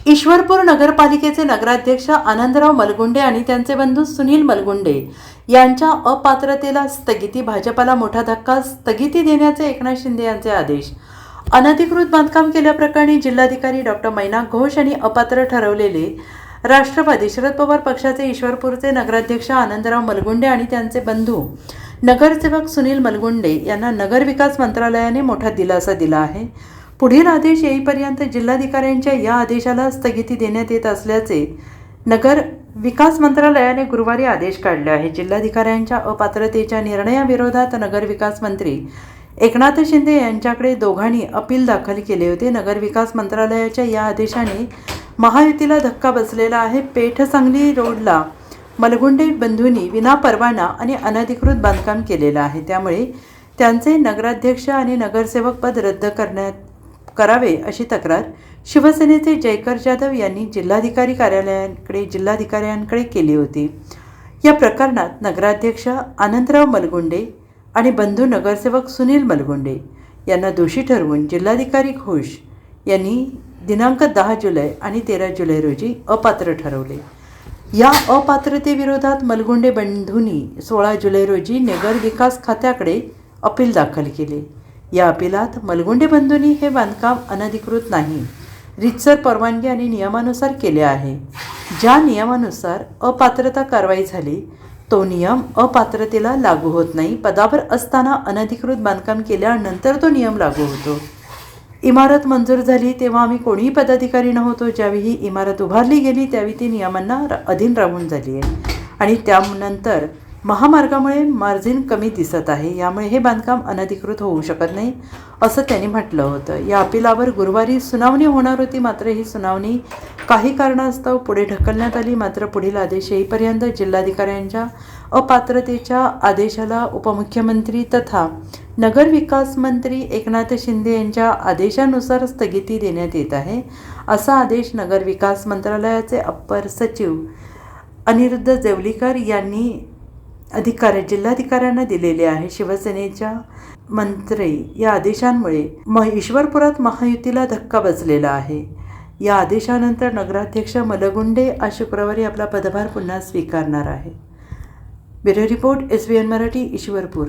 ईश्वरपूर नगरपालिकेचे नगराध्यक्ष आनंदराव मलगुंडे आणि त्यांचे बंधू सुनील मलगुंडे यांच्या अपात्रतेला स्थगिती. भाजपाला मोठा धक्का. स्थगिती देण्याचे एकनाथ शिंदे यांचे आदेश. अनधिकृत बांधकाम केल्याप्रकरणी जिल्हाधिकारी डॉक्टर मैना घोष यांनी अपात्र ठरवलेले राष्ट्रवादी शरद पवार पक्षाचे ईश्वरपूरचे नगराध्यक्ष आनंदराव मलगुंडे आणि त्यांचे बंधू नगरसेवक सुनील मलगुंडे यांना नगर विकास मंत्रालयाने मोठा दिलासा दिला आहे. पुढील आदेश येईपर्यंत जिल्हाधिकाऱ्यांच्या या आदेशाला स्थगिती देण्यात येत असल्याचे नगर विकास मंत्रालयाने गुरुवारी आदेश काढले आहे. जिल्हाधिकाऱ्यांच्या अपात्रतेच्या निर्णयाविरोधात नगर विकास मंत्री एकनाथ शिंदे यांच्याकडे दोघांनी अपील दाखल केले होते. नगर विकास मंत्रालयाच्या या आदेशाने महायुतीला धक्का बसलेला आहे. पेठ सांगली रोडला मलगुंडे बंधूंनी विनापरवाना आणि अनधिकृत बांधकाम केलेलं आहे. त्यामुळे त्यांचे नगराध्यक्ष आणि नगरसेवक पद रद्द करावे अशी तक्रार शिवसेनेचे जयकर जाधव यांनी जिल्हाधिकाऱ्यांकडे केली होती. या प्रकरणात नगराध्यक्ष आनंदराव मलगुंडे आणि बंधू नगरसेवक सुनील मलगुंडे यांना दोषी ठरवून जिल्हाधिकारी घोष यांनी दिनांक 10 जुलै आणि 13 जुलै रोजी अपात्र ठरवले. या अपात्रतेविरोधात मलगुंडे बंधूंनी 16 जुलै रोजी नगर विकास खात्याकडे अपील दाखल केले. या अपिलात मलगुंडे बंधूंनी हे बांधकाम अनधिकृत नाही, रीतसर परवानगी आणि नियमानुसार केले आहे. ज्या नियमानुसार अपात्रता कारवाई झाली तो नियम अपात्रतेला लागू होत नाही. पदावर असताना अनधिकृत बांधकाम केल्यानंतर तो नियम लागू होतो. इमारत मंजूर झाली तेव्हा आम्ही कोणीही पदाधिकारी नव्हतो. ज्यावेळी ही इमारत उभारली गेली त्यावेळी ती नियमांना अधीन राहून झाली आहे आणि त्यानंतर महामार्गामुळे मार्जिन कमी दिसत आहे. यामुळे हे बांधकाम अनधिकृत होऊ शकत नाही असं त्यांनी म्हटलं होतं. या अपिलावर गुरुवारी सुनावणी होणार होती, मात्र ही सुनावणी काही कारणास्तव पुढे ढकलण्यात आली. मात्र पुढील आदेश येईपर्यंत जिल्हाधिकाऱ्यांच्या अपात्रतेच्या आदेशाला उपमुख्यमंत्री तथा नगर विकास मंत्री एकनाथ शिंदे यांच्या आदेशानुसार स्थगिती देण्यात येत आहे. असा आदेश नगर विकास मंत्रालयाचे अप्पर सचिव अनिरुद्ध जेवलीकर यांनी जिल्हाधिकाऱ्यांना दिलेले आहे. शिवसेनेच्या मंत्री या आदेशांमुळे ईश्वरपुरात महायुतीला धक्का बसलेला आहे. या आदेशानंतर नगराध्यक्ष मलगुंडे आज शुक्रवारी आपला पदभार पुन्हा स्वीकारणार आहे. Bureau report SBN Marathi, Ishwarpur.